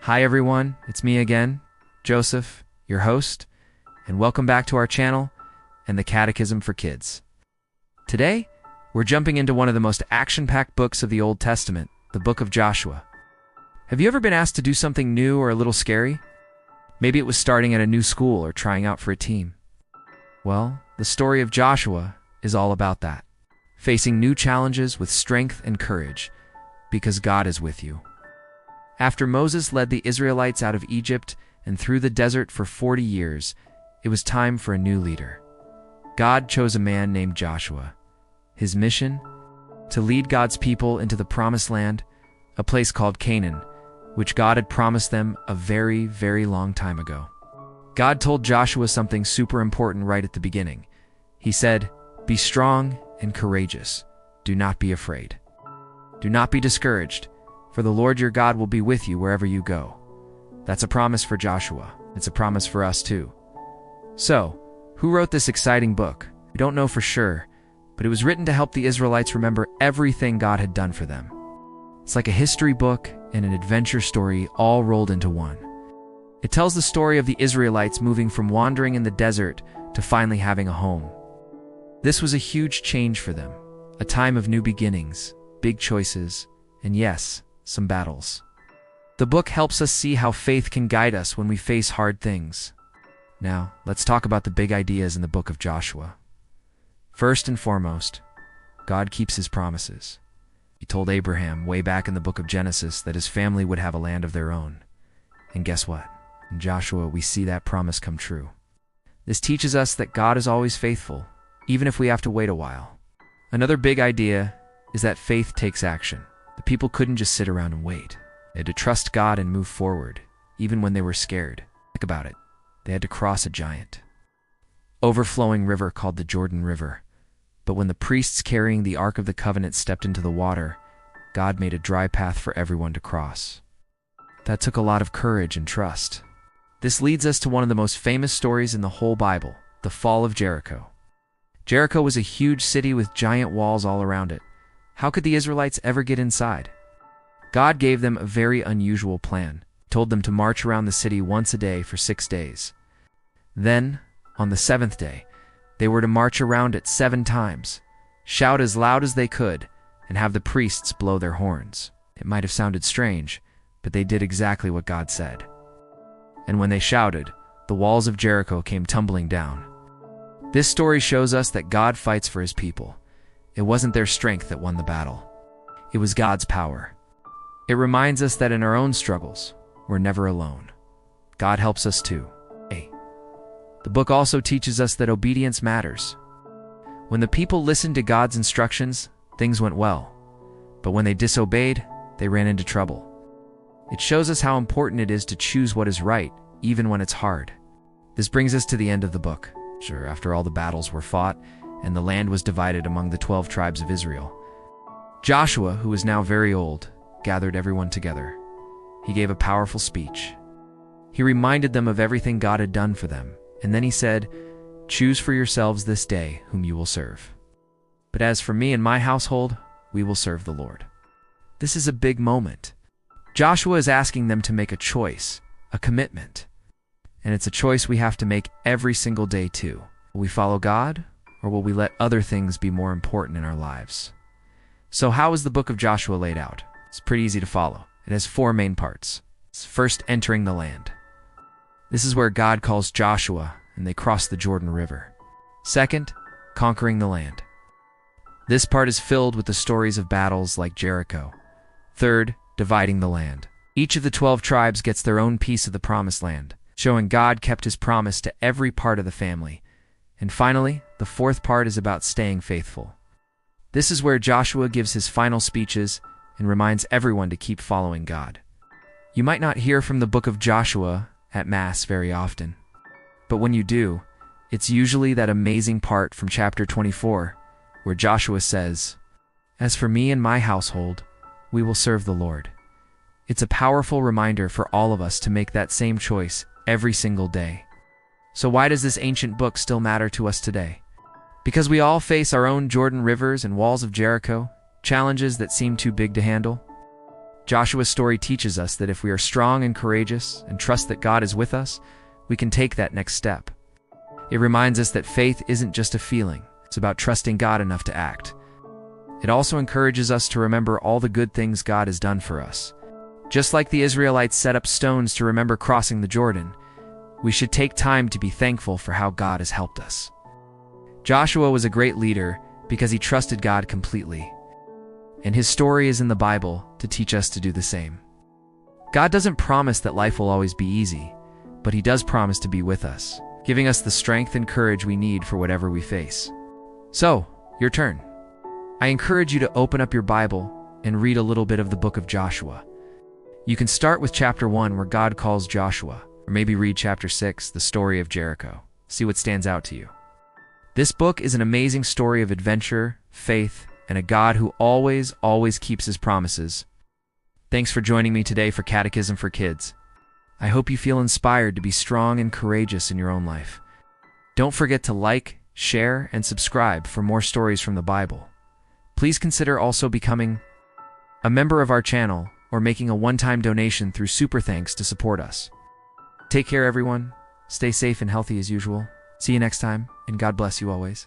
Hi everyone, it's me again, Joseph, your host, and welcome back to our channel and the Catechism for Kids. Today, we're jumping into one of the most action-packed books of the Old Testament, the book of Joshua. Have you ever been asked to do something new or a little scary? Maybe it was starting at a new school or trying out for a team. Well, the story of Joshua is all about that, facing new challenges with strength and courage, because God is with you. After Moses led the Israelites out of Egypt and through the desert for 40 years, it was time for a new leader. God chose a man named Joshua. His mission? To lead God's people into the Promised Land, a place called Canaan, which God had promised them a very, very long time ago. God told Joshua something super important right at the beginning. He said, "Be strong and courageous. Do not be afraid. Do not be discouraged, for the Lord your God will be with you wherever you go." That's a promise for Joshua. It's a promise for us too. So, who wrote this exciting book? We don't know for sure, but it was written to help the Israelites remember everything God had done for them. It's like a history book and an adventure story all rolled into one. It tells the story of the Israelites moving from wandering in the desert to finally having a home. This was a huge change for them, a time of new beginnings, big choices, and yes, some battles. The book helps us see how faith can guide us when we face hard things. Now, let's talk about the big ideas in the book of Joshua. First and foremost, God keeps his promises. He told Abraham way back in the book of Genesis that his family would have a land of their own. And guess what? In Joshua, we see that promise come true. This teaches us that God is always faithful, even if we have to wait a while. Another big idea is that faith takes action. The people couldn't just sit around and wait. They had to trust God and move forward, even when they were scared. Think about it. They had to cross a giant overflowing river called the Jordan River. But when the priests carrying the Ark of the Covenant stepped into the water, God made a dry path for everyone to cross. That took a lot of courage and trust. This leads us to one of the most famous stories in the whole Bible, the fall of Jericho. Jericho was a huge city with giant walls all around it. How could the Israelites ever get inside? God gave them a very unusual plan. He told them to march around the city once a day for 6 days. Then, on the 7th day, they were to march around it 7 times, shout as loud as they could, and have the priests blow their horns. It might have sounded strange, but they did exactly what God said. And when they shouted, the walls of Jericho came tumbling down. This story shows us that God fights for his people. It wasn't their strength that won the battle. It was God's power. It reminds us that in our own struggles, we're never alone. God helps us too. The book also teaches us that obedience matters. When the people listened to God's instructions, things went well. But when they disobeyed, they ran into trouble. It shows us how important it is to choose what is right, even when it's hard. This brings us to the end of the book. Sure, after all the battles were fought, and the land was divided among the 12 tribes of Israel, Joshua, who was now very old, gathered everyone together. He gave a powerful speech. He reminded them of everything God had done for them, and then he said, "Choose for yourselves this day whom you will serve. But as for me and my household, we will serve the Lord." This is a big moment. Joshua is asking them to make a choice, a commitment. And it's a choice we have to make every single day too. Will we follow God, or will we let other things be more important in our lives? So how is the book of Joshua laid out? It's pretty easy to follow. It has 4 main parts. It's first, entering the land. This is where God calls Joshua, and they cross the Jordan River. Second, conquering the land. This part is filled with the stories of battles like Jericho. Third, dividing the land. Each of the 12 tribes gets their own piece of the Promised Land, showing God kept his promise to every part of the family. And finally, the 4th part is about staying faithful. This is where Joshua gives his final speeches and reminds everyone to keep following God. You might not hear from the book of Joshua at Mass very often, but when you do, it's usually that amazing part from chapter 24, where Joshua says, "As for me and my household, we will serve the Lord." It's a powerful reminder for all of us to make that same choice every single day. So why does this ancient book still matter to us today? Because we all face our own Jordan rivers and walls of Jericho, challenges that seem too big to handle? Joshua's story teaches us that if we are strong and courageous and trust that God is with us, we can take that next step. It reminds us that faith isn't just a feeling, it's about trusting God enough to act. It also encourages us to remember all the good things God has done for us. Just like the Israelites set up stones to remember crossing the Jordan, we should take time to be thankful for how God has helped us. Joshua was a great leader because he trusted God completely. And his story is in the Bible to teach us to do the same. God doesn't promise that life will always be easy, but he does promise to be with us, giving us the strength and courage we need for whatever we face. So, your turn. I encourage you to open up your Bible and read a little bit of the book of Joshua. You can start with chapter 1 where God calls Joshua, or maybe read chapter 6, the story of Jericho. See what stands out to you. This book is an amazing story of adventure, faith, and a God who always keeps his promises. Thanks for joining me today for Catechism for Kids. I hope you feel inspired to be strong and courageous in your own life. Don't forget to like, share, and subscribe for more stories from the Bible. Please consider also becoming a member of our channel or making a one-time donation through Super Thanks to support us. Take care, everyone. Stay safe and healthy as usual. See you next time, and God bless you always.